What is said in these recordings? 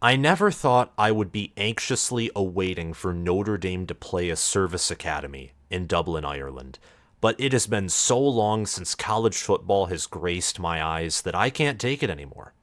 I never thought I would be anxiously awaiting for Notre Dame to play a service academy in Dublin, Ireland, but it has been so long since college football has graced my eyes that I can't take it anymore.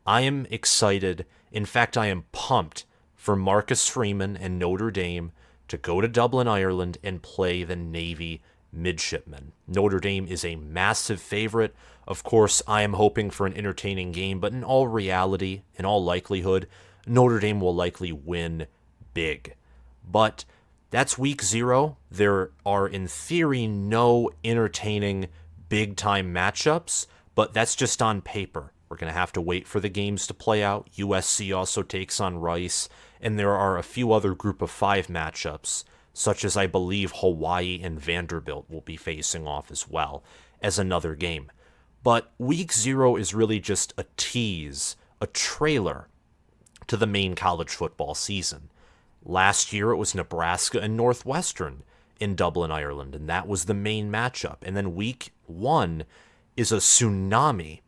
I am excited. In fact, I am pumped for Marcus Freeman and Notre Dame to go to Dublin, Ireland and play the Navy midshipmen. Notre Dame is a massive favorite. Of course, I am hoping for an entertaining game, but in all reality, in all likelihood, Notre Dame will likely win big. But that's week 0. There are, in theory, no entertaining big time matchups, but that's just on paper. We're going to have to wait for the games to play out. USC also takes on Rice, and there are a few other group of 5 matchups, such as I believe Hawaii and Vanderbilt will be facing off as well as another game. But week 0 is really just a tease, a trailer to the main college football season. Last year it was Nebraska and Northwestern in Dublin, Ireland, and that was the main matchup. And then week 1 is a tsunami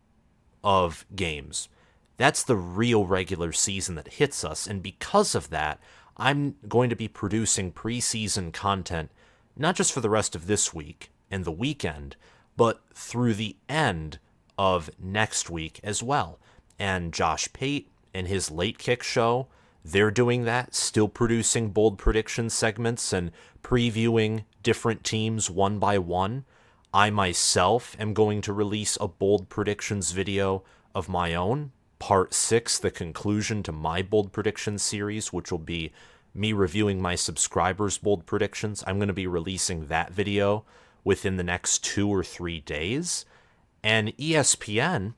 of games. That's the real regular season that hits us, and because of that, I'm going to be producing preseason content not just for the rest of this week and the weekend, but through the end of next week as well. And Josh Pate and his Late Kick show, they're doing that, still producing bold prediction segments and previewing different teams one by one. I myself am going to release a bold predictions video of my own, part 6, the conclusion to my bold prediction series, which will be me reviewing my subscribers' bold predictions. I'm going to be releasing that video within the next 2 or 3 days. And ESPN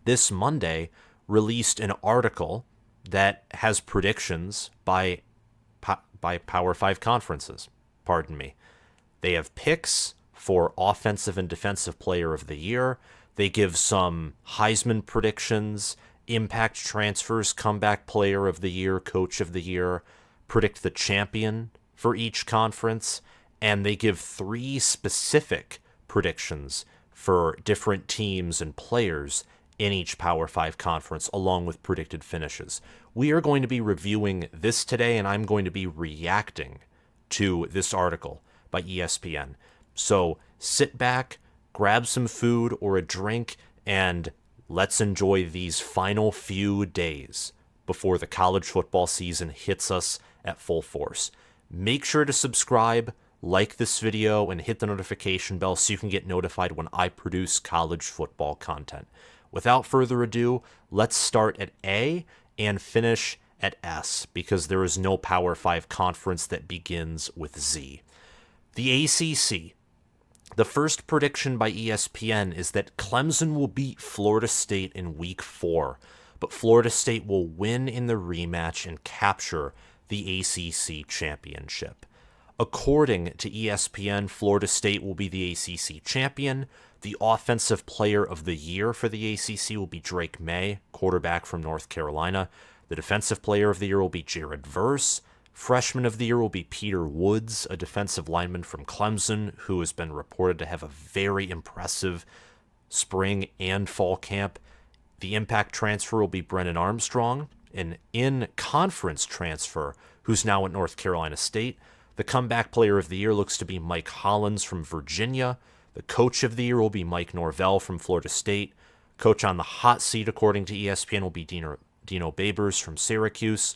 this Monday released an article that has predictions by Power 5 conferences. Pardon me. They have picks for offensive and defensive player of the year. They give some Heisman predictions, impact transfers, comeback player of the year, coach of the year, predict the champion for each conference, and they give 3 specific predictions for different teams and players in each Power 5 conference, along with predicted finishes. We are going to be reviewing this today, and I'm going to be reacting to this article by ESPN. So sit back, grab some food or a drink, and let's enjoy these final few days before the college football season hits us at full force. Make sure to subscribe, like this video, and hit the notification bell so you can get notified when I produce college football content. Without further ado, let's start at A and finish at S, because there is no Power 5 conference that begins with Z. The ACC. The first prediction by ESPN is that Clemson will beat Florida State in week 4, but Florida State will win in the rematch and capture the ACC championship. According to ESPN, Florida State will be the ACC champion. The offensive player of the year for the ACC will be Drake May, quarterback from North Carolina. The defensive player of the year will be Jared Verse. Freshman of the year will be Peter Woods, a defensive lineman from Clemson, who has been reported to have a very impressive spring and fall camp. The impact transfer will be Brennan Armstrong, an in-conference transfer who's now at North Carolina State. The comeback player of the year looks to be Mike Hollins from Virginia. The coach of the year will be Mike Norvell from Florida State. Coach on the hot seat, according to ESPN, will be Dino Babers from Syracuse.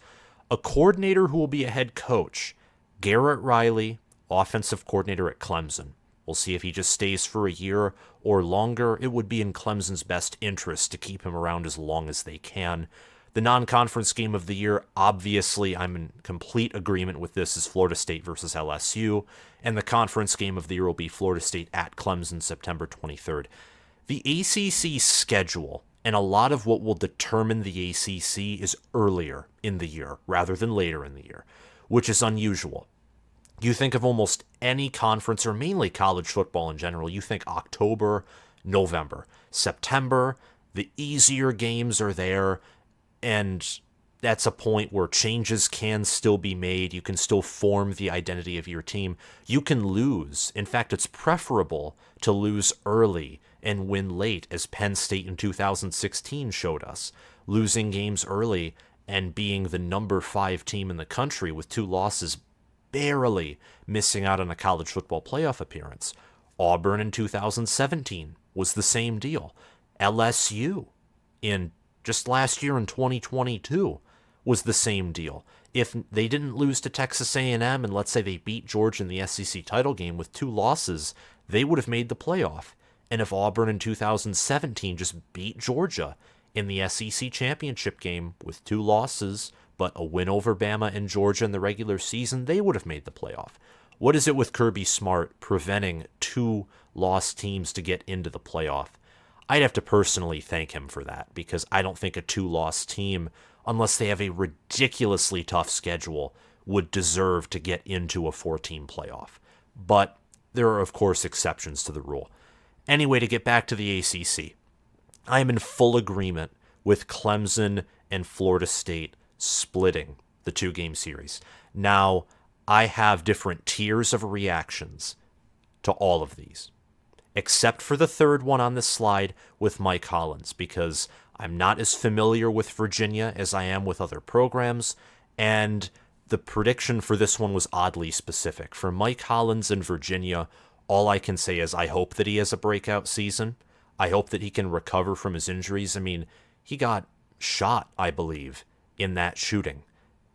A coordinator who will be a head coach, Garrett Riley, offensive coordinator at Clemson. We'll see if he just stays for a year or longer. It would be in Clemson's best interest to keep him around as long as they can. The non-conference game of the year, obviously, I'm in complete agreement with this, is Florida State versus LSU. And the conference game of the year will be Florida State at Clemson, September 23rd. The ACC schedule, and a lot of what will determine the ACC, is earlier in the year rather than later in the year, which is unusual. You think of almost any conference, or mainly college football in general, you think October, November. September, the easier games are there, and that's a point where changes can still be made. You can still form the identity of your team. You can lose. In fact, it's preferable to lose early and win late, as Penn State in 2016 showed us. Losing games early and being the number 5 team in the country with 2 losses, barely missing out on a college football playoff appearance. Auburn in 2017 was the same deal. LSU in just last year in 2022 was the same deal. If they didn't lose to Texas A&M and let's say they beat Georgia in the SEC title game with 2 losses, they would have made the playoff. And if Auburn in 2017 just beat Georgia in the SEC championship game with 2 losses, but a win over Bama and Georgia in the regular season, they would have made the playoff. What is it with Kirby Smart preventing 2 lost teams to get into the playoff? I'd have to personally thank him for that, because I don't think a 2-loss team, unless they have a ridiculously tough schedule, would deserve to get into a 4-team playoff. But there are, of course, exceptions to the rule. Anyway, to get back to the ACC, I am in full agreement with Clemson and Florida State splitting the 2-game series. Now, I have different tiers of reactions to all of these, except for the third one on this slide with Mike Hollins, because I'm not as familiar with Virginia as I am with other programs, and the prediction for this one was oddly specific. For Mike Hollins and Virginia, all I can say is I hope that he has a breakout season. I hope that he can recover from his injuries. I mean, he got shot, I believe, in that shooting,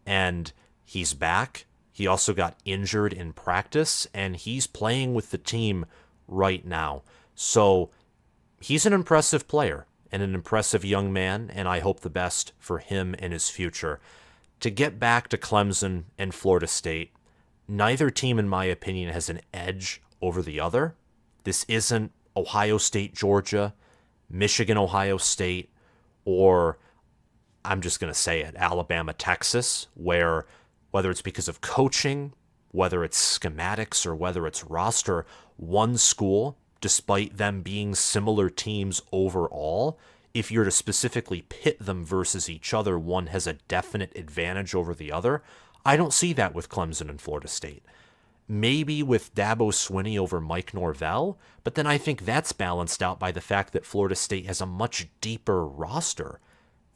and he's back. He also got injured in practice, and he's playing with the team right now. So he's an impressive player and an impressive young man, and I hope the best for him and his future. To get back to Clemson and Florida State, neither team, in my opinion, has an edge over the other. This isn't Ohio State, Georgia, Michigan, Ohio State, or I'm just going to say it, Alabama, Texas, where whether it's because of coaching, whether it's schematics, or whether it's roster, one school, despite them being similar teams overall, if you're to specifically pit them versus each other, one has a definite advantage over the other. I don't see that with Clemson and Florida State. Maybe with Dabo Swinney over Mike Norvell, but then I think that's balanced out by the fact that Florida State has a much deeper roster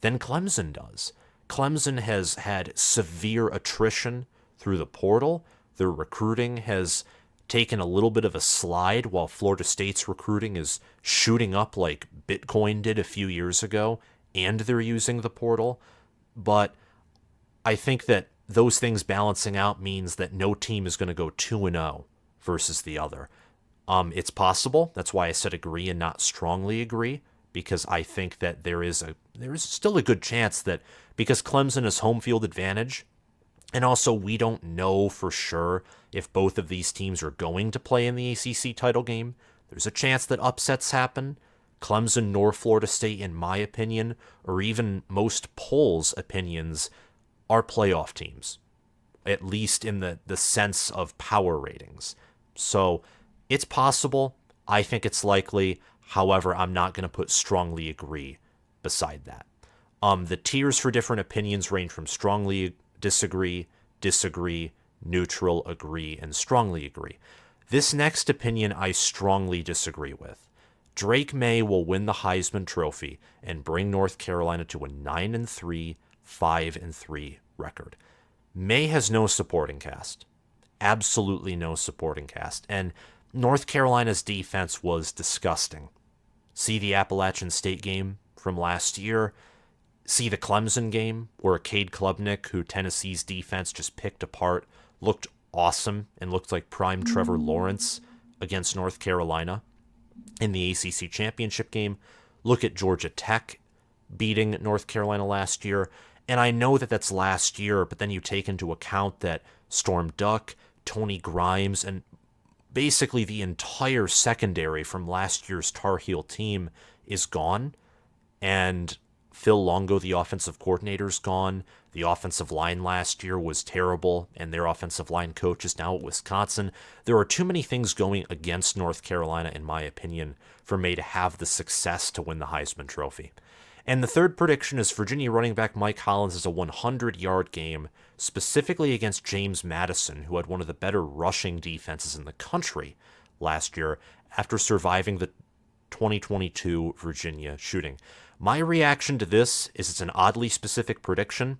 than Clemson does. Clemson has had severe attrition through the portal. Their recruiting has taken a little bit of a slide, while Florida State's recruiting is shooting up like Bitcoin did a few years ago, and they're using the portal. But I think that those things balancing out means that no team is going to go 2-0 versus the other. It's possible. That's why I said agree and not strongly agree, because I think that there is still a good chance that, because Clemson has home field advantage, and also we don't know for sure if both of these teams are going to play in the ACC title game, there's a chance that upsets happen. Clemson nor Florida State, in my opinion, or even most polls' opinions, are playoff teams, at least in the sense of power ratings. So it's possible. I think it's likely. However, I'm not going to put strongly agree beside that. The tiers for different opinions range from strongly disagree, neutral, agree, and strongly agree. This next opinion I strongly disagree with. Drake May will win the Heisman Trophy and bring North Carolina to a 9-3, 5-3 record. May has no supporting cast. Absolutely no supporting cast. And North Carolina's defense was disgusting. See the Appalachian State game from last year. See the Clemson game where Cade Klubnik, who Tennessee's defense just picked apart, looked awesome and looked like prime Trevor Lawrence against North Carolina. In the ACC championship game, look at Georgia Tech beating North Carolina last year. And I know that that's last year, but then you take into account that Storm Duck, Tony Grimes, and basically the entire secondary from last year's Tar Heel team is gone. And Phil Longo, the offensive coordinator, is gone. The offensive line last year was terrible, and their offensive line coach is now at Wisconsin. There are too many things going against North Carolina, in my opinion, for May to have the success to win the Heisman Trophy. And the third prediction is Virginia running back Mike Hollins is a 100-yard game, specifically against James Madison, who had one of the better rushing defenses in the country last year after surviving the 2022 Virginia shooting. My reaction to this is it's an oddly specific prediction,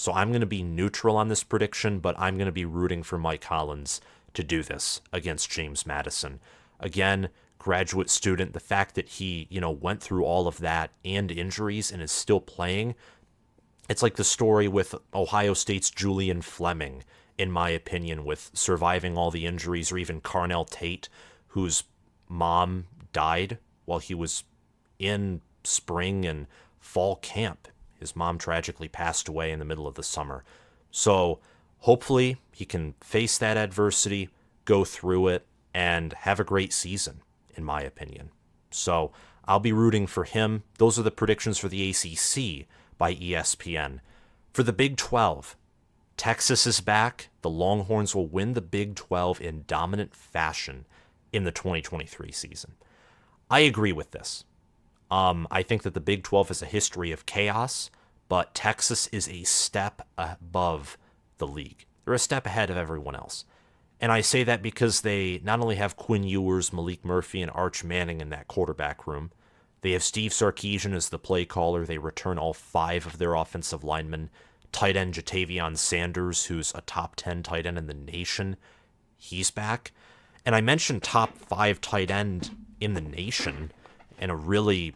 So I'm going to be neutral on this prediction, but I'm going to be rooting for Mike Hollins to do this against James Madison. Again, graduate student, the fact that he, went through all of that and injuries and is still playing, it's like the story with Ohio State's Julian Fleming, in my opinion, with surviving all the injuries, or even Carnell Tate, whose mom died while he was in spring and fall camp. His mom tragically passed away in the middle of the summer. So hopefully he can face that adversity, go through it, and have a great season, in my opinion. So I'll be rooting for him. Those are the predictions for the ACC by ESPN. For the Big 12, Texas is back. The Longhorns will win the Big 12 in dominant fashion in the 2023 season. I agree with this. I think that the Big 12 has a history of chaos, but Texas is a step above the league. They're a step ahead of everyone else. And I say that because they not only have Quinn Ewers, Malik Murphy, and Arch Manning in that quarterback room, they have Steve Sarkisian as the play caller. They return all 5 of their offensive linemen. Tight end Jatavion Sanders, who's a top 10 tight end in the nation, he's back. And I mentioned top 5 tight end in the nation, and a really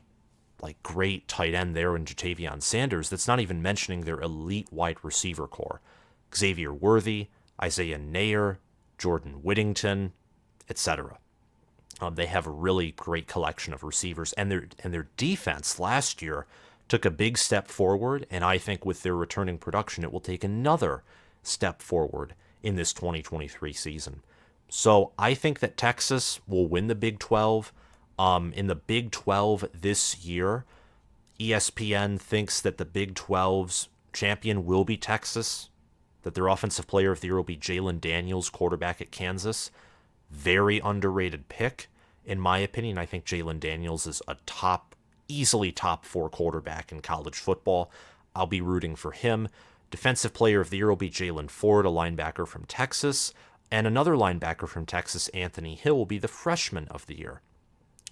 great tight end there in Jatavion Sanders. That's not even mentioning their elite wide receiver core. Xavier Worthy, Isaiah Nair, Jordan Whittington, etc. They have a really great collection of receivers, and their defense last year took a big step forward, and I think with their returning production, it will take another step forward in this 2023 season. So I think that Texas will win the Big 12. In the Big 12 this year, ESPN thinks that the Big 12's champion will be Texas, that their offensive player of the year will be Jalen Daniels, quarterback at Kansas. Very underrated pick, in my opinion. I think Jalen Daniels is a easily top 4 quarterback in college football. I'll be rooting for him. Defensive player of the year will be Jalen Ford, a linebacker from Texas. And another linebacker from Texas, Anthony Hill, will be the freshman of the year.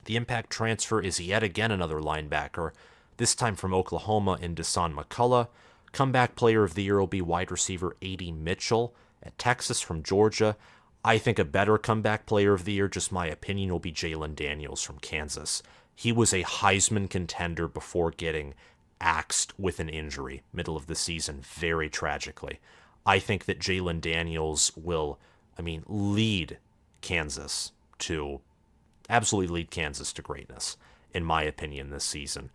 The impact transfer is yet again another linebacker, this time from Oklahoma in Dasan McCullough. Comeback player of the year will be wide receiver A.D. Mitchell at Texas from Georgia. I think a better comeback player of the year, just my opinion, will be Jalen Daniels from Kansas. He was a Heisman contender before getting axed with an injury middle of the season, very tragically. I think that Jalen Daniels will, lead Kansas to greatness, in my opinion, this season.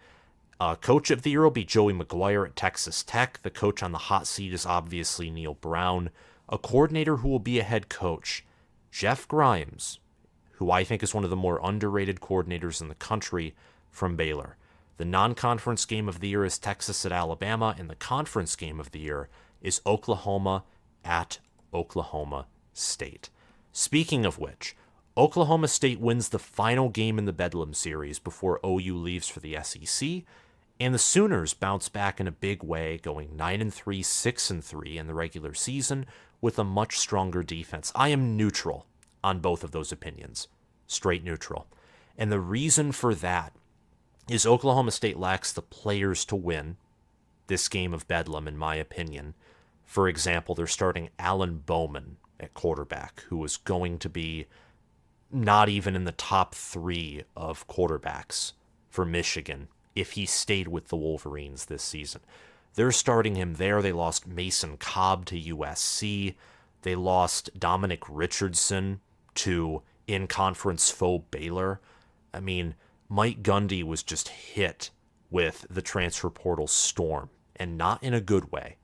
Coach of the year will be Joey McGuire at Texas Tech. The coach on the hot seat is obviously Neil Brown. A coordinator who will be a head coach, Jeff Grimes, who I think is one of the more underrated coordinators in the country, from Baylor. The non-conference game of the year is Texas at Alabama, and the conference game of the year is Oklahoma at Oklahoma State. Speaking of which, Oklahoma State wins the final game in the Bedlam series before OU leaves for the SEC, and the Sooners bounce back in a big way, going 9-3, 6-3 in the regular season with a much stronger defense. I am neutral on both of those opinions, straight neutral. And the reason for that is Oklahoma State lacks the players to win this game of Bedlam, in my opinion. For example, they're starting Alan Bowman at quarterback, who is going to be not even in the top 3 of quarterbacks for Michigan if he stayed with the Wolverines this season. They're starting him there. They lost Mason Cobb to USC. They lost Dominic Richardson to in-conference foe Baylor. Mike Gundy was just hit with the transfer portal storm, and not in a good way,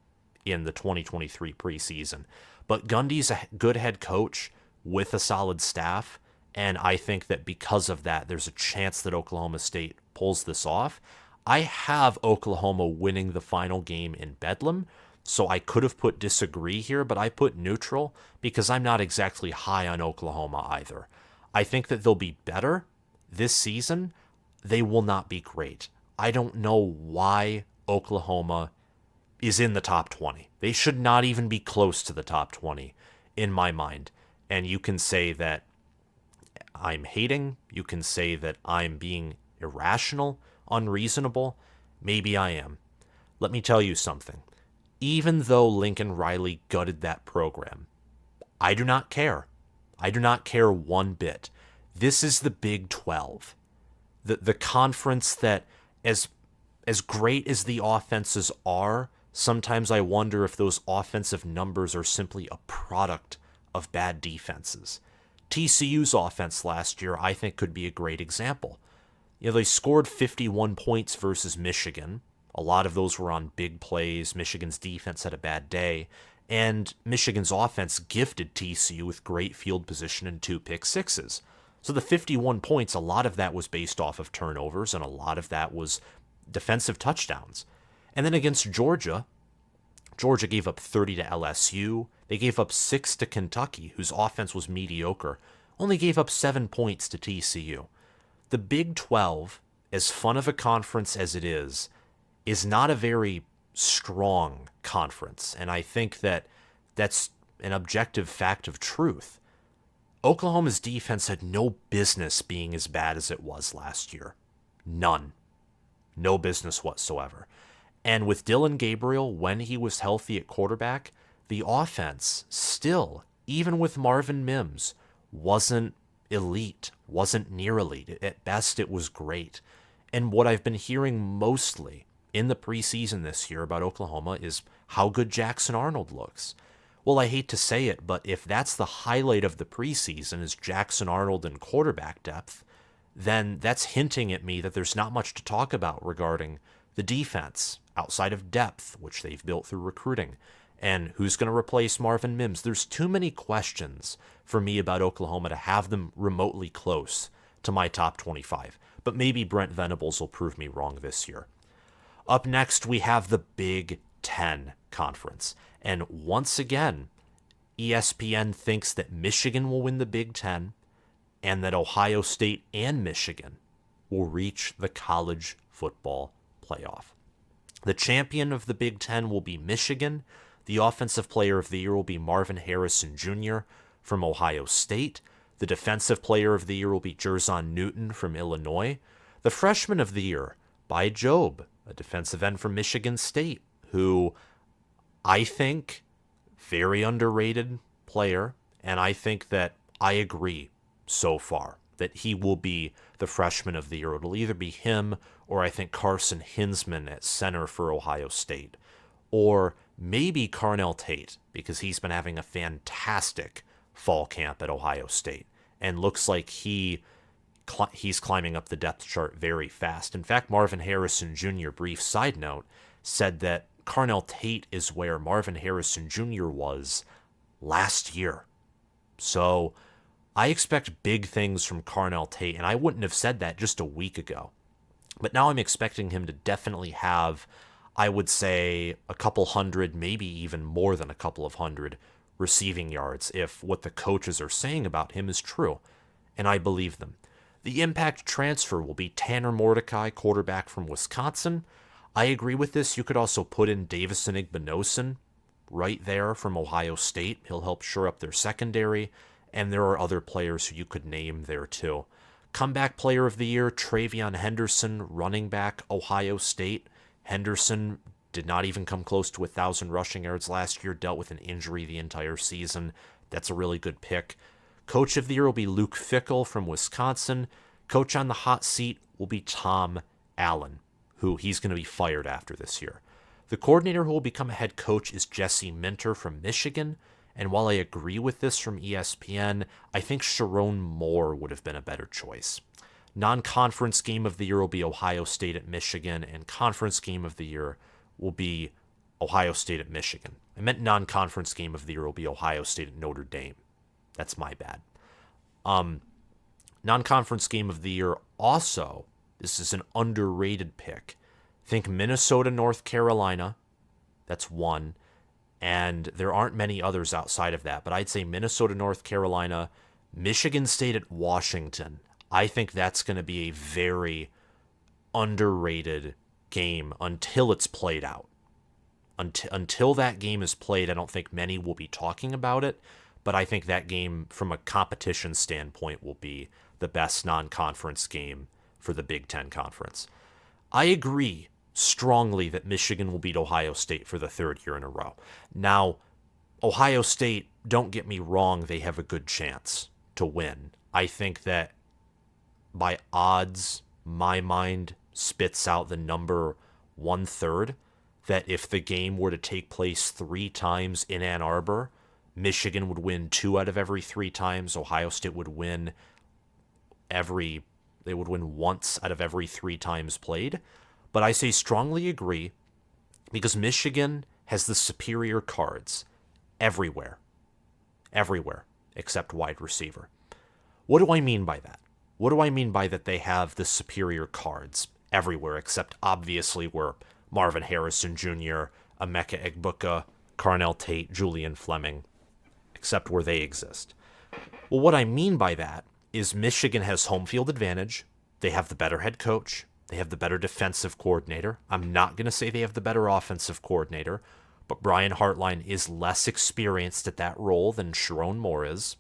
in the 2023 preseason. But Gundy's a good head coach with a solid staff, and I think that because of that, there's a chance that Oklahoma State pulls this off. I have Oklahoma winning the final game in Bedlam, so I could have put disagree here, but I put neutral because I'm not exactly high on Oklahoma either. I think that they'll be better this season. They will not be great. I don't know why Oklahoma is in the top 20. They should not even be close to the top 20 in my mind. And you can say that I'm hating. You can say that I'm being irrational, unreasonable. Maybe I am. Let me tell you something. even though Lincoln Riley gutted that program. I do not care. I do not care one bit. This is the Big 12. The conference that, as great as the offenses are, sometimes I wonder if those offensive numbers are simply a product of bad defenses. TCU's offense last year, I think, could be a great example. They scored 51 points versus Michigan. A lot of those were on big plays. Michigan's defense had a bad day. And Michigan's offense gifted TCU with great field position and 2 pick sixes. So the 51 points, a lot of that was based off of turnovers, and a lot of that was defensive touchdowns. And then against Georgia, Georgia gave up 30 to LSU. They gave up 6 to Kentucky, whose offense was mediocre. Only gave up 7 points to TCU. The Big 12, as fun of a conference as it is not a very strong conference. And I think that that's an objective fact of truth. Oklahoma's defense had no business being as bad as it was last year. None. No business whatsoever. And with Dylan Gabriel, when he was healthy at quarterback, the offense still, even with Marvin Mims, wasn't elite, wasn't near elite. At best, it was great. And what I've been hearing mostly in the preseason this year about Oklahoma is how good Jackson Arnold looks. Well, I hate to say it, but if that's the highlight of the preseason is Jackson Arnold and quarterback depth, then that's hinting at me that there's not much to talk about regarding the defense outside of depth, which they've built through recruiting, and who's going to replace Marvin Mims. There's too many questions for me about Oklahoma to have them remotely close to my top 25. But maybe Brent Venables will prove me wrong this year. Up next, we have the Big Ten Conference. And once again, ESPN thinks that Michigan will win the Big Ten and that Ohio State and Michigan will reach the college football playoff. The champion of the Big Ten will be Michigan. The Offensive Player of the Year will be Marvin Harrison Jr. from Ohio State. The Defensive Player of the Year will be Jerzon Newton from Illinois. The Freshman of the Year, by Jobe, a defensive end from Michigan State, who I think very underrated player, and I think that I agree so far that he will be the Freshman of the Year. It'll either be him or I think Carson Hinsman at center for Ohio State, or maybe Carnell Tate, because he's been having a fantastic fall camp at Ohio State and looks like he's climbing up the depth chart very fast. In fact, Marvin Harrison Jr., brief side note, said that Carnell Tate is where Marvin Harrison Jr. was last year. So I expect big things from Carnell Tate, and I wouldn't have said that just a week ago. But now I'm expecting him to definitely have, I would say, a couple hundred, maybe even more than a couple of hundred receiving yards if what the coaches are saying about him is true, and I believe them. The impact transfer will be Tanner Mordecai, quarterback from Wisconsin. I agree with this. You could also put in Davison Igbinosun right there from Ohio State. He'll help shore up their secondary, and there are other players who you could name there too. Comeback Player of the Year, Travion Henderson, running back, Ohio State. Henderson did not even come close to 1,000 rushing yards last year, dealt with an injury the entire season. That's a really good pick. Coach of the Year will be Luke Fickell from Wisconsin. Coach on the hot seat will be Tom Allen, who he's going to be fired after this year. The coordinator who will become a head coach is Jesse Minter from Michigan. And while I agree with this from ESPN, I think Sharon Moore would have been a better choice. Non-conference game of the year will be Ohio State at Michigan, and conference game of the year will be Ohio State at Michigan. I meant non-conference game of the year will be Ohio State at Notre Dame. That's my bad. Non-conference game of the year also, this is an underrated pick. Think Minnesota, North Carolina. That's one. And there aren't many others outside of that, but I'd say Minnesota, North Carolina, Michigan State at Washington. I think that's going to be a very underrated game until it's played out. Until that game is played, I don't think many will be talking about it, but I think that game, from a competition standpoint, will be the best non-conference game for the Big Ten Conference. I agree strongly that Michigan will beat Ohio State for the third year in a row. Now, Ohio State, don't get me wrong, they have a good chance to win. I think that by odds, my mind spits out the number 1/3, that if the game were to take place 3 times in Ann Arbor, Michigan would win 2 out of every 3 times. Ohio State would win they would win once out of every 3 times played. But I say strongly agree because Michigan has the superior cards everywhere. Everywhere except wide receiver. What do I mean by that? What do I mean by that they have the superior cards everywhere except obviously where Marvin Harrison Jr., Emeka Egbuka, Carnell Tate, Julian Fleming, except where they exist. Well, what I mean by that is Michigan has home field advantage. They have the better head coach. They have the better defensive coordinator. I'm not going to say they have the better offensive coordinator, but Brian Hartline is less experienced at that role than Sharon Moore is.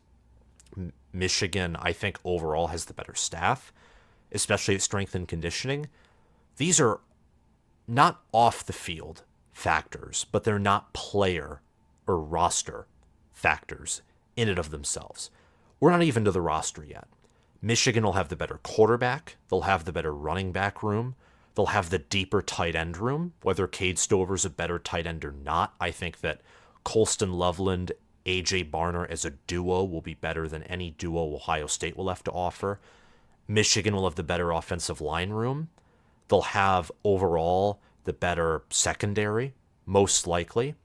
Michigan, I think, overall has the better staff, especially at strength and conditioning. These are not off the field factors, but they're not player or roster factors in and of themselves. We're not even to the roster yet. Michigan will have the better quarterback. They'll have the better running back room. They'll have the deeper tight end room. Whether Cade Stover's a better tight end or not, I think that Colston Loveland, A.J. Barner as a duo will be better than any duo Ohio State will have to offer. Michigan will have the better offensive line room. They'll have overall the better secondary, most likely.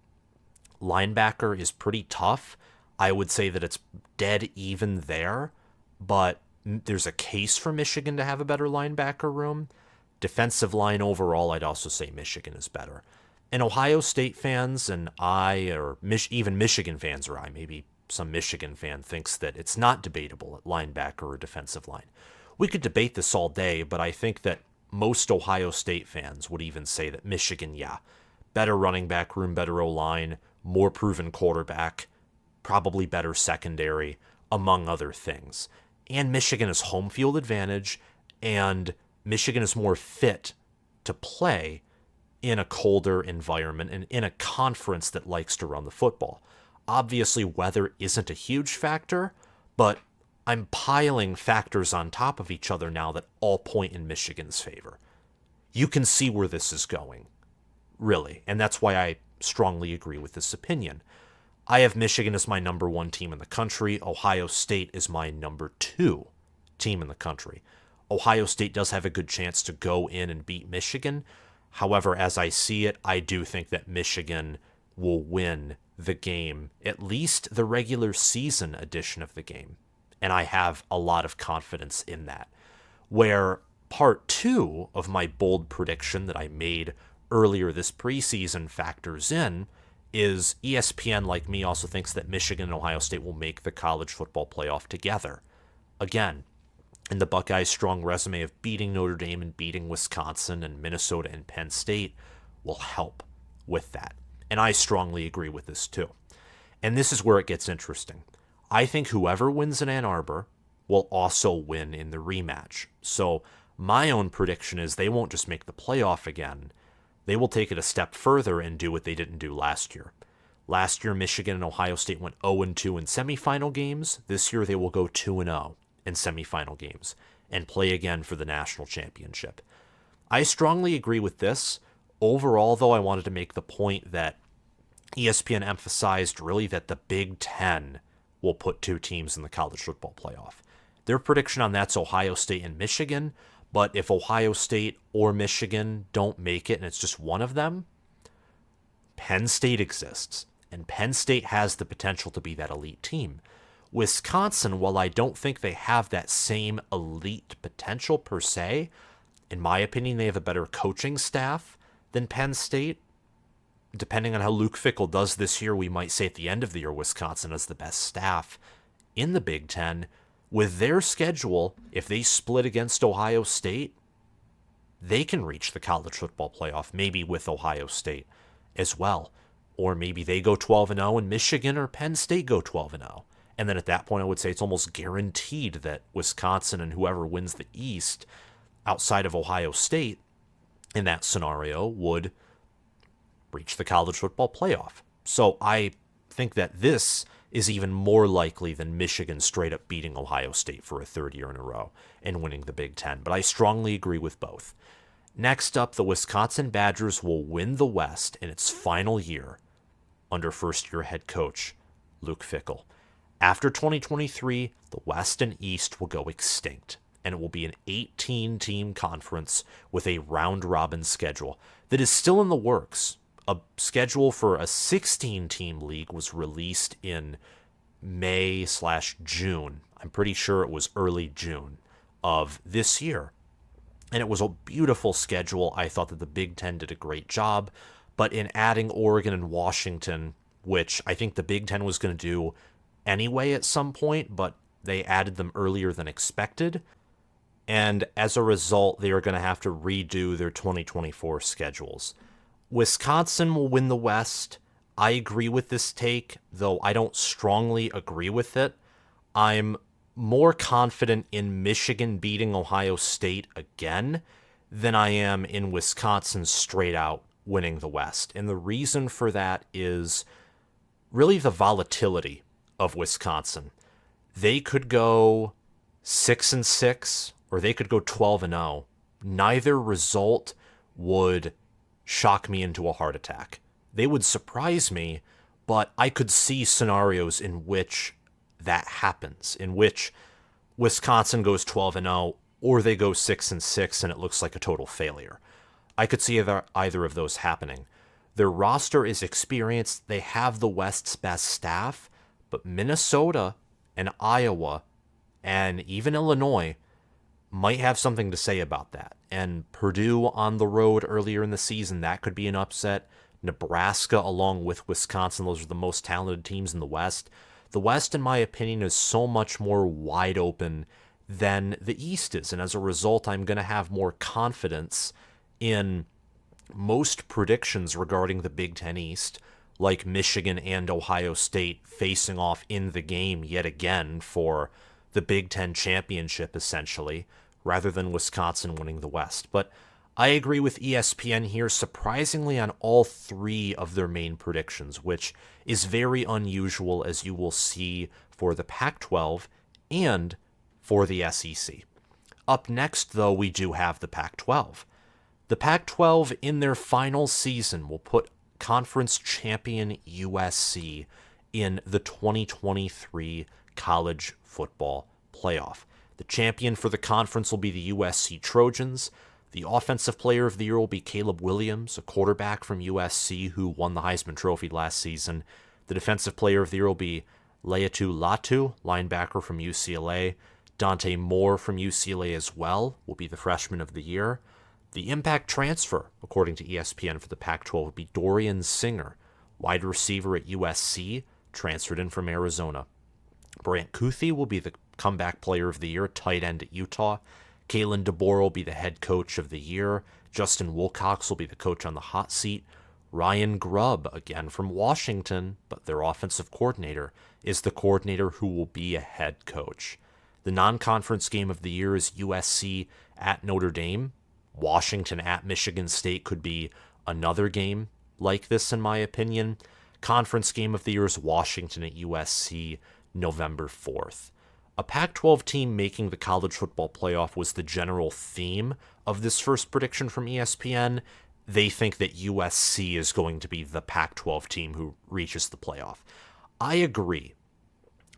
Linebacker is pretty tough. I would say that it's dead even there, but there's a case for Michigan to have a better linebacker room. Defensive line overall, I'd also say Michigan is better. And Ohio State fans and even Michigan fans, or maybe some Michigan fan thinks that it's not debatable at linebacker or defensive line. We could debate this all day, but I think that most Ohio State fans would even say that Michigan, better running back room, better O-line, more proven quarterback, probably better secondary, among other things. And Michigan has home field advantage, and Michigan is more fit to play in a colder environment and in a conference that likes to run the football. Obviously, weather isn't a huge factor, but I'm piling factors on top of each other now that all point in Michigan's favor. You can see where this is going, really, and that's why I strongly agree with this opinion. I have Michigan as my number 1 team in the country. Ohio State is my number 2 team in the country. Ohio State does have a good chance to go in and beat Michigan. However, as I see it, I do think that Michigan will win the game, at least the regular season edition of the game. And I have a lot of confidence in that. Where part 2 of my bold prediction that I made earlier this preseason factors in is ESPN, like me, also thinks that Michigan and Ohio State will make the college football playoff together. Again, and the Buckeyes' strong resume of beating Notre Dame and beating Wisconsin and Minnesota and Penn State will help with that. And I strongly agree with this too. And this is where it gets interesting. I think whoever wins in Ann Arbor will also win in the rematch. So my own prediction is they won't just make the playoff again. They will take it a step further and do what they didn't do last year. Last year, Michigan and Ohio State went 0-2 in semifinal games. This year, they will go 2-0 in semifinal games and play again for the national championship. I strongly agree with this. Overall, though, I wanted to make the point that ESPN emphasized really that the Big Ten will put 2 teams in the college football playoff. Their prediction on that's Ohio State and Michigan, but if Ohio State or Michigan don't make it and it's just one of them, Penn State exists, and Penn State has the potential to be that elite team. Wisconsin, while I don't think they have that same elite potential per se, in my opinion, they have a better coaching staff than Penn State. Depending on how Luke Fickell does this year, we might say at the end of the year Wisconsin has the best staff in the Big Ten. With their schedule, if they split against Ohio State, they can reach the college football playoff, maybe with Ohio State as well. Or maybe they go 12-0 and Michigan or Penn State go 12-0. And then at that point, I would say it's almost guaranteed that Wisconsin and whoever wins the East outside of Ohio State in that scenario would reach the college football playoff. So I think that this is even more likely than Michigan straight up beating Ohio State for a third year in a row and winning the Big Ten. But I strongly agree with both. Next up, the Wisconsin Badgers will win the West in its final year under first-year head coach Luke Fickell. After 2023, the West and East will go extinct, and it will be an 18-team conference with a round-robin schedule that is still in the works. A schedule for a 16-team league was released in May/June. I'm pretty sure it was early June of this year. And it was a beautiful schedule. I thought that the Big Ten did a great job. But in adding Oregon and Washington, which I think the Big Ten was going to do anyway at some point, but they added them earlier than expected. And as a result, they are going to have to redo their 2024 schedules. Wisconsin will win the West. I agree with this take, though I don't strongly agree with it. I'm more confident in Michigan beating Ohio State again than I am in Wisconsin straight out winning the West. And the reason for that is really the volatility of Wisconsin. They could go 6-6 or they could go 12-0. Neither result would shock me into a heart attack. They would surprise me, but I could see scenarios in which that happens, in which Wisconsin goes 12-0 or they go 6-6 and it looks like a total failure. I could see either of those happening. Their roster is experienced. They have the West's best staff, but Minnesota and Iowa and even Illinois might have something to say about that. And Purdue on the road earlier in the season, that could be an upset. Nebraska along with Wisconsin, those are the most talented teams in the West. The West, in my opinion, is so much more wide open than the East is. And as a result, I'm going to have more confidence in most predictions regarding the Big Ten East, like Michigan and Ohio State facing off in the game yet again for the Big Ten championship, essentially, rather than Wisconsin winning the West. But I agree with ESPN here, surprisingly on all three of their main predictions, which is very unusual, as you will see for the Pac-12 and for the SEC. Up next, though, we do have the Pac-12. The Pac-12 in their final season will put conference champion USC in the 2023 college football playoff. The champion for the conference will be the USC Trojans. The offensive player of the year will be Caleb Williams, a quarterback from USC who won the Heisman Trophy last season. The defensive player of the year will be Laiatu Latu, linebacker from UCLA. Dante Moore from UCLA as well will be the freshman of the year. The impact transfer, according to ESPN for the Pac-12, will be Dorian Singer, wide receiver at USC, transferred in from Arizona. Brant Kuthi will be the comeback player of the year, tight end at Utah. Kalen DeBoer will be the head coach of the year. Justin Wilcox will be the coach on the hot seat. Ryan Grubb, again from Washington, but their offensive coordinator, is the coordinator who will be a head coach. The non-conference game of the year is USC at Notre Dame. Washington at Michigan State could be another game like this, in my opinion. Conference game of the year is Washington at USC, November 4th. A Pac-12 team making the college football playoff was the general theme of this first prediction from ESPN. They think that USC is going to be the Pac-12 team who reaches the playoff. I agree.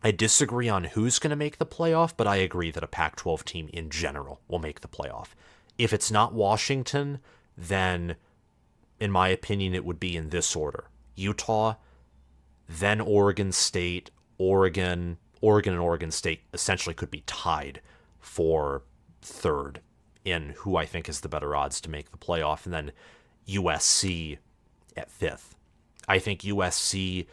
I disagree on who's going to make the playoff, but I agree that a Pac-12 team in general will make the playoff. If it's not Washington, then, in my opinion, it would be in this order. Utah, then Oregon State, Oregon and Oregon State essentially could be tied for third in who I think is the better odds to make the playoff, and then USC at fifth. I think USC,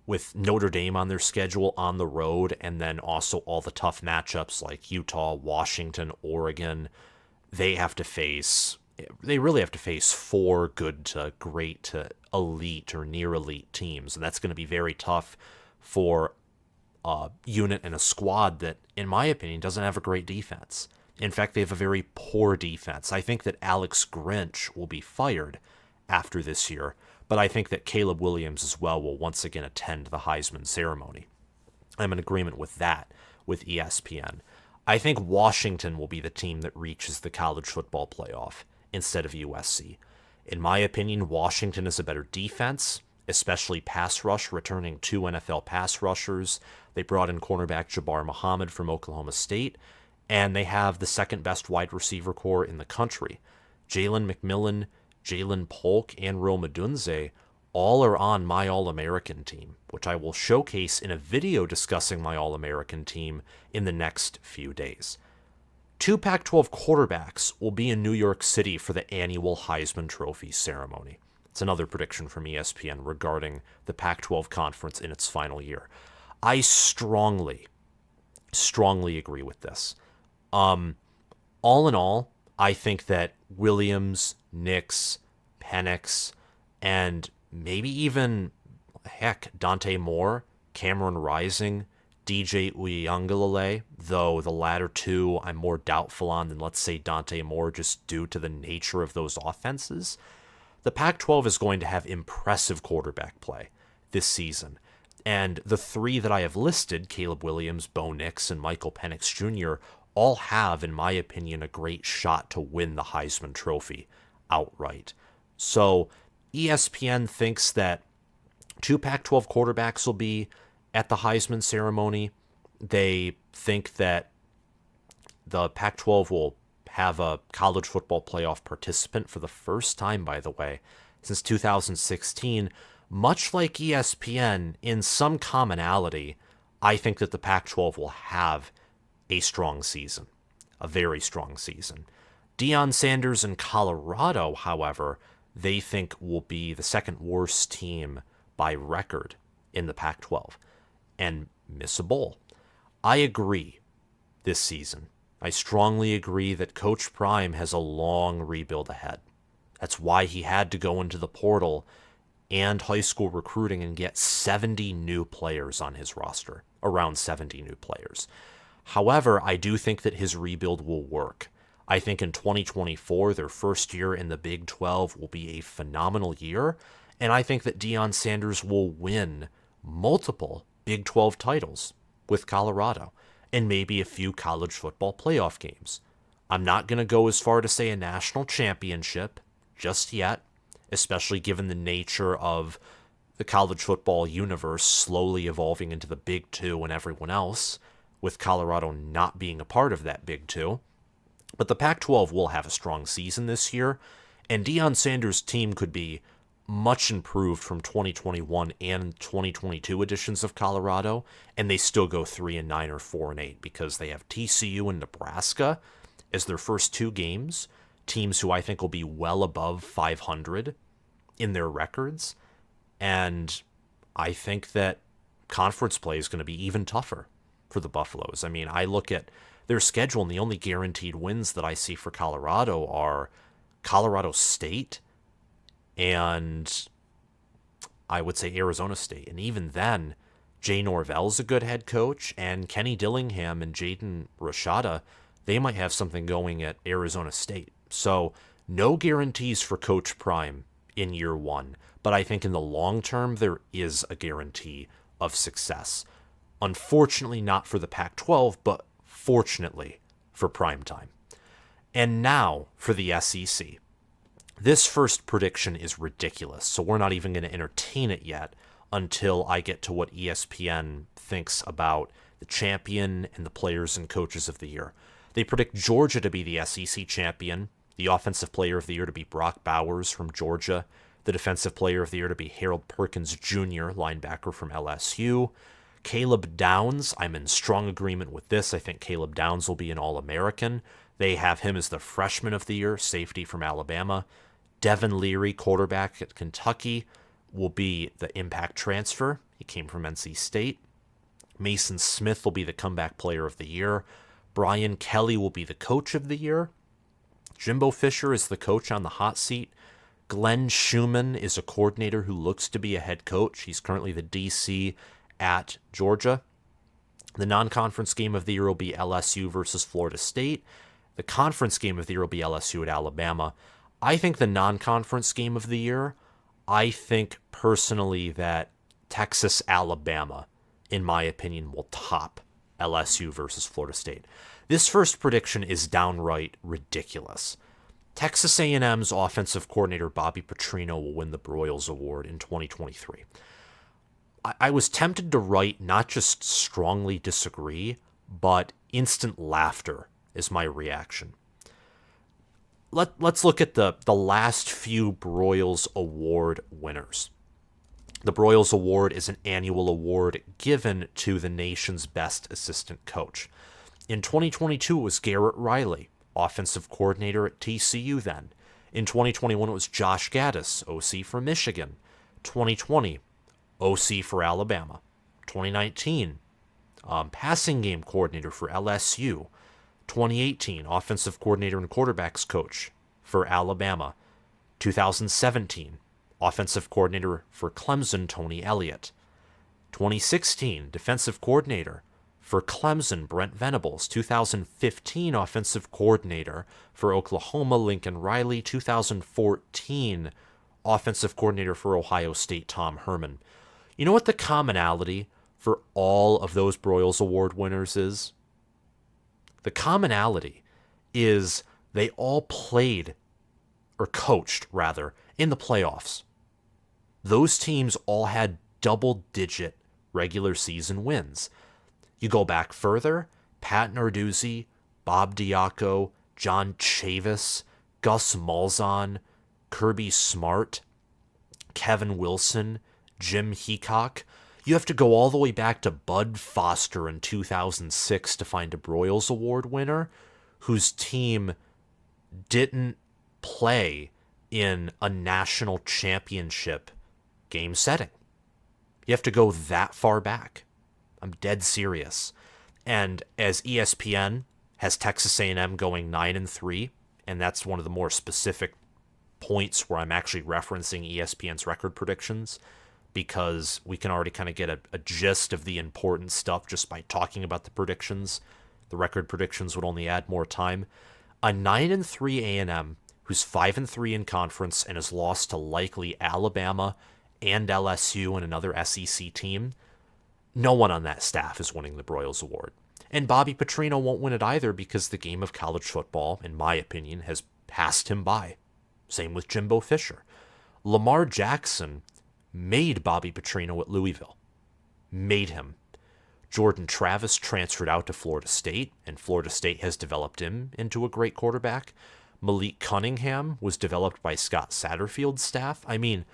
with Notre Dame on their schedule on the road, and then also all the tough matchups like Utah, Washington, Oregon, they really have to face four good to great to elite or near elite teams, and that's going to be very tough for a unit and a squad that, in my opinion, doesn't have a great defense. In fact, they have a very poor defense. I think that Alex Grinch will be fired after this year, but I think that Caleb Williams as well will once again attend the Heisman ceremony. I'm in agreement with that with ESPN. I think Washington will be the team that reaches the college football playoff instead of USC. In my opinion, Washington is a better defense, especially pass rush, returning 2 NFL pass rushers. They brought in cornerback Jabbar Muhammad from Oklahoma State, and they have the second best wide receiver core in the country. Jalen McMillan, Jalen Polk, and Rome Odunze all are on my All-American team, which I will showcase in a video discussing my All-American team in the next few days. 2 Pac-12 quarterbacks will be in New York City for the annual Heisman Trophy ceremony. It's another prediction from ESPN regarding the Pac-12 conference in its final year. I strongly agree with this. All in all, I think that Williams, Nix, Penix, and maybe even, Dante Moore, Cameron Rising, DJ Uiagalelei, though the latter two I'm more doubtful on than, let's say, Dante Moore, just due to the nature of those offenses. The Pac-12 is going to have impressive quarterback play this season. And the 3 that I have listed, Caleb Williams, Bo Nix, and Michael Penix Jr., all have, in my opinion, a great shot to win the Heisman Trophy outright. So ESPN thinks that 2 Pac-12 quarterbacks will be at the Heisman ceremony. They think that the Pac-12 will have a college football playoff participant for the first time, by the way, since 2016. Much like ESPN, in some commonality, I think that the Pac-12 will have a strong season, a very strong season. Deion Sanders in Colorado, however, they think will be the second worst team by record in the Pac-12 and miss a bowl. I agree this season. I strongly agree that Coach Prime has a long rebuild ahead. That's why he had to go into the portal and high school recruiting and get 70 new players on his roster, around 70 new players. However, I do think that his rebuild will work. I think in 2024, their first year in the Big 12 will be a phenomenal year, and I think that Deion Sanders will win multiple Big 12 titles with Colorado, and maybe a few college football playoff games. I'm not going to go as far to say a national championship just yet, especially given the nature of the college football universe slowly evolving into the Big 2 and everyone else, with Colorado not being a part of that Big 2. But the Pac-12 will have a strong season this year, and Deion Sanders' team could be much improved from 2021 and 2022 editions of Colorado, and they still go 3-9 or 4-8 because they have TCU and Nebraska as their first 2 games, teams who I think will be well above 500 in their records, and I think that conference play is going to be even tougher for the Buffaloes. I mean, I look at their schedule, and the only guaranteed wins that I see for Colorado are Colorado State and I would say Arizona State. And even then, Jay Norvell's a good head coach, and Kenny Dillingham and Jaden Rashada, they might have something going at Arizona State. So no guarantees for Coach Prime in year 1, but I think in the long term, there is a guarantee of success. Unfortunately, not for the Pac-12, but fortunately for primetime. And now for the SEC. This first prediction is ridiculous, so we're not even going to entertain it yet until I get to what ESPN thinks about the champion and the players and coaches of the year. They predict Georgia to be the SEC champion, the offensive player of the year to be Brock Bowers from Georgia, the defensive player of the year to be Harold Perkins Jr., linebacker from LSU, Caleb Downs. I'm in strong agreement with this. I think Caleb Downs will be an All-American. They have him as the freshman of the year, safety from Alabama. Devin Leary, quarterback at Kentucky, will be the impact transfer. He came from NC State. Mason Smith will be the comeback player of the year. Brian Kelly will be the coach of the year. Jimbo Fisher is the coach on the hot seat. Glenn Schumann is a coordinator who looks to be a head coach. He's currently the DC at Georgia. The non-conference game of the year will be LSU versus Florida State. The conference game of the year will be LSU at Alabama. I think the non-conference game of the year, I think personally that Texas-Alabama, in my opinion, will top LSU versus Florida State. This first prediction is downright ridiculous. Texas A&M's offensive coordinator Bobby Petrino will win the Broyles Award in 2023. I was tempted to write not just strongly disagree, but instant laughter is my reaction. Let's look at the last few Broyles Award winners. The Broyles Award is an annual award given to the nation's best assistant coach. In 2022, it was Garrett Riley, offensive coordinator at TCU then. In 2021, it was Josh Gaddis, OC for Michigan. 2020, OC for Alabama. 2019, passing game coordinator for LSU. 2018, offensive coordinator and quarterbacks coach for Alabama. 2017, offensive coordinator for Clemson, Tony Elliott. 2016, defensive coordinator for Clemson, Brent Venables. 2015, offensive coordinator for Oklahoma, Lincoln Riley. 2014, offensive coordinator for Ohio State, Tom Herman. You know what the commonality for all of those Broyles Award winners is? The commonality is they all played, or coached rather, in the playoffs. Those teams all had double-digit regular season wins. You go back further, Pat Narduzzi, Bob Diaco, John Chavis, Gus Malzahn, Kirby Smart, Kevin Wilson, Jim Heacock. You have to go all the way back to Bud Foster in 2006 to find a Broyles Award winner whose team didn't play in a national championship game setting. You have to go that far back. I'm dead serious. And as ESPN has Texas A&M going 9-3, and that's one of the more specific points where I'm actually referencing ESPN's record predictions, because we can already kind of get a gist of the important stuff just by talking about the predictions. The record predictions would only add more time. A 9-3 A&M who's 5-3 in conference and has lost to likely Alabama and LSU and another SEC team, no one on that staff is winning the Broyles Award. And Bobby Petrino won't win it either because the game of college football, in my opinion, has passed him by. Same with Jimbo Fisher. Lamar Jackson made Bobby Petrino at Louisville. Made him. Jordan Travis transferred out to Florida State, and Florida State has developed him into a great quarterback. Malik Cunningham was developed by Scott Satterfield's staff. I mean,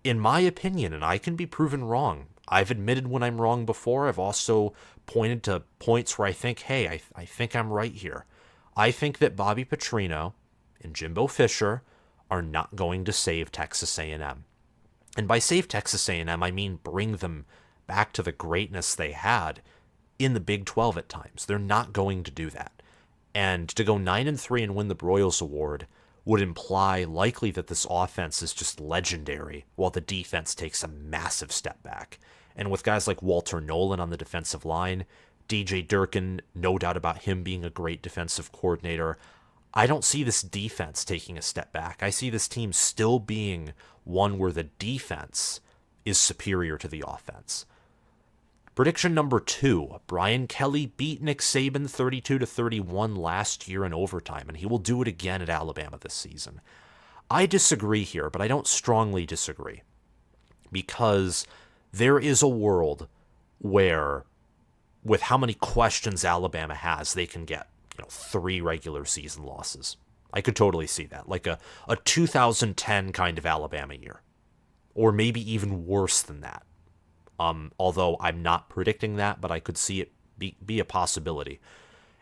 in my opinion, and I can be proven wrong, I've admitted when I'm wrong before. I've also pointed to points where I think, hey, I think I'm right here. I think that Bobby Petrino and Jimbo Fisher are not going to save Texas A&M. And by save Texas A&M, I mean bring them back to the greatness they had in the Big 12 at times. They're not going to do that. And to go 9-3 and win the Broyles Award would imply likely that this offense is just legendary while the defense takes a massive step back. And with guys like Walter Nolan on the defensive line, DJ Durkin, no doubt about him being a great defensive coordinator, I don't see this defense taking a step back. I see this team still being one where the defense is superior to the offense. Prediction number 2, Brian Kelly beat Nick Saban 32-31 last year in overtime, and he will do it again at Alabama this season. I disagree here, but I don't strongly disagree, because there is a world where, with how many questions Alabama has, they can get 3 regular season losses. I could totally see that, like a 2010 kind of Alabama year, or maybe even worse than that. Although I'm not predicting that, but I could see it be a possibility.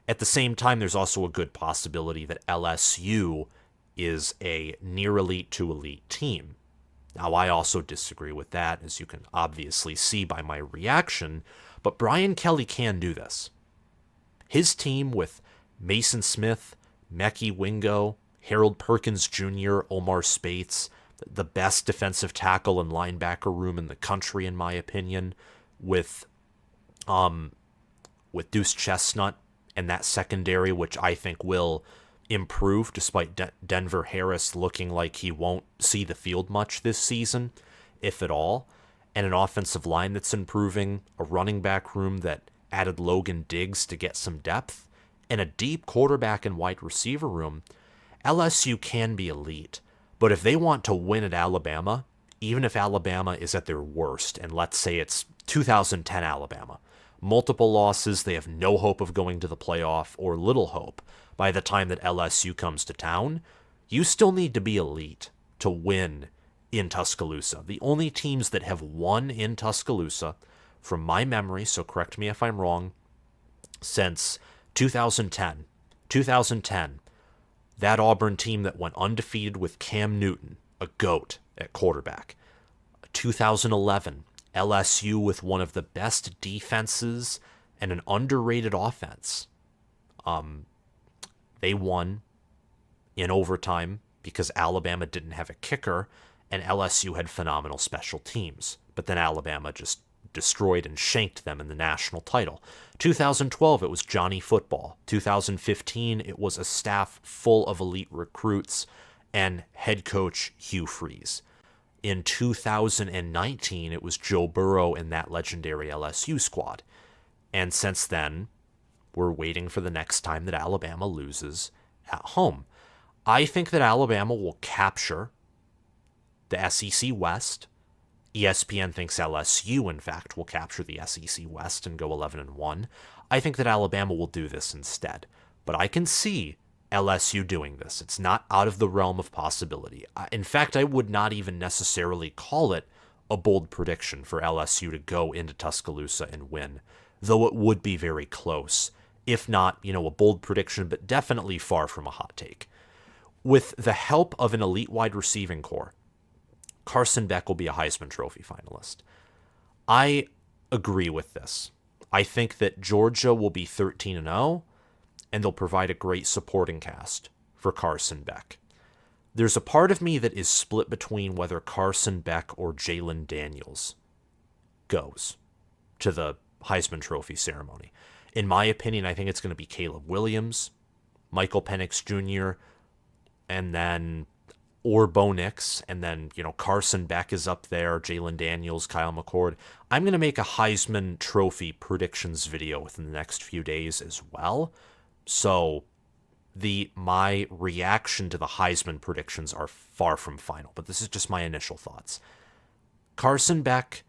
At the same time, there's also a good possibility that LSU is a near elite to elite team. Now, I also disagree with that, as you can obviously see by my reaction, but Brian Kelly can do this. His team with Mason Smith, Mekhi Wingo, Harold Perkins Jr., Omar Spates, the best defensive tackle and linebacker room in the country, in my opinion, with Deuce Chestnut and that secondary, which I think will improve despite Denver Harris looking like he won't see the field much this season, if at all, and an offensive line that's improving, a running back room that added Logan Diggs to get some depth, and a deep quarterback and wide receiver room, LSU can be elite. But if they want to win at Alabama, even if Alabama is at their worst, and let's say it's 2010 Alabama, multiple losses, they have no hope of going to the playoff, or little hope by the time that LSU comes to town, you still need to be elite to win in Tuscaloosa. The only teams that have won in Tuscaloosa, from my memory, so correct me if I'm wrong, since 2010, that Auburn team that went undefeated with Cam Newton, a GOAT at quarterback. 2011, LSU with one of the best defenses and an underrated offense. They won in overtime because Alabama didn't have a kicker and LSU had phenomenal special teams. But then Alabama just destroyed and shanked them in the national title. 2012, it was Johnny Football. 2015, it was a staff full of elite recruits and head coach Hugh Freeze. In 2019, it was Joe Burrow and that legendary LSU squad. And since then, we're waiting for the next time that Alabama loses at home. I think that Alabama will capture the SEC West. ESPN thinks LSU, in fact, will capture the SEC West and go 11-1. I think that Alabama will do this instead. But I can see LSU doing this. It's not out of the realm of possibility. In fact, I would not even necessarily call it a bold prediction for LSU to go into Tuscaloosa and win, though it would be very close. If not, a bold prediction, but definitely far from a hot take. With the help of an elite wide receiving core, Carson Beck will be a Heisman Trophy finalist. I agree with this. I think that Georgia will be 13-0, and they'll provide a great supporting cast for Carson Beck. There's a part of me that is split between whether Carson Beck or Jalen Daniels goes to the Heisman Trophy ceremony. In my opinion, I think it's going to be Caleb Williams, Michael Penix Jr., and then Bo Nix, and then, Carson Beck is up there, Jalen Daniels, Kyle McCord. I'm going to make a Heisman Trophy predictions video within the next few days as well. So my reaction to the Heisman predictions are far from final, but this is just my initial thoughts. Carson Beck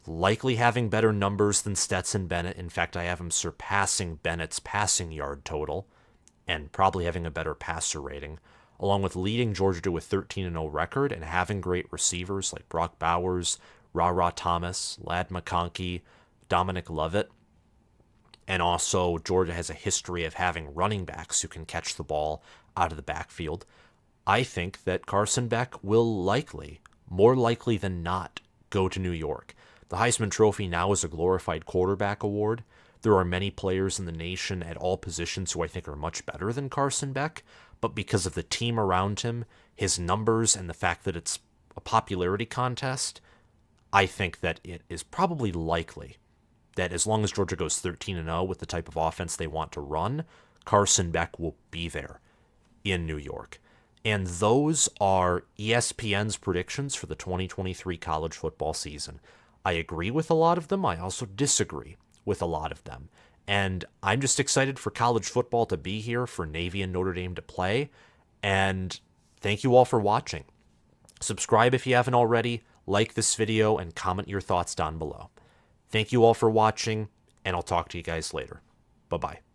likely having better numbers than Stetson Bennett. In fact, I have him surpassing Bennett's passing yard total and probably having a better passer rating, along with leading Georgia to a 13-0 record and having great receivers like Brock Bowers, Ra Thomas, Ladd McConkey, Dominic Lovett. And also, Georgia has a history of having running backs who can catch the ball out of the backfield. I think that Carson Beck will likely, more likely than not, go to New York. The Heisman Trophy now is a glorified quarterback award. There are many players in the nation at all positions who I think are much better than Carson Beck, but because of the team around him, his numbers, and the fact that it's a popularity contest, I think that it is probably likely that as long as Georgia goes 13-0 with the type of offense they want to run, Carson Beck will be there in New York. And those are ESPN's predictions for the 2023 college football season. I agree with a lot of them. I also disagree with a lot of them. And I'm just excited for college football to be here, for Navy and Notre Dame to play. And thank you all for watching. Subscribe if you haven't already, like this video, and comment your thoughts down below. Thank you all for watching, and I'll talk to you guys later. Bye-bye.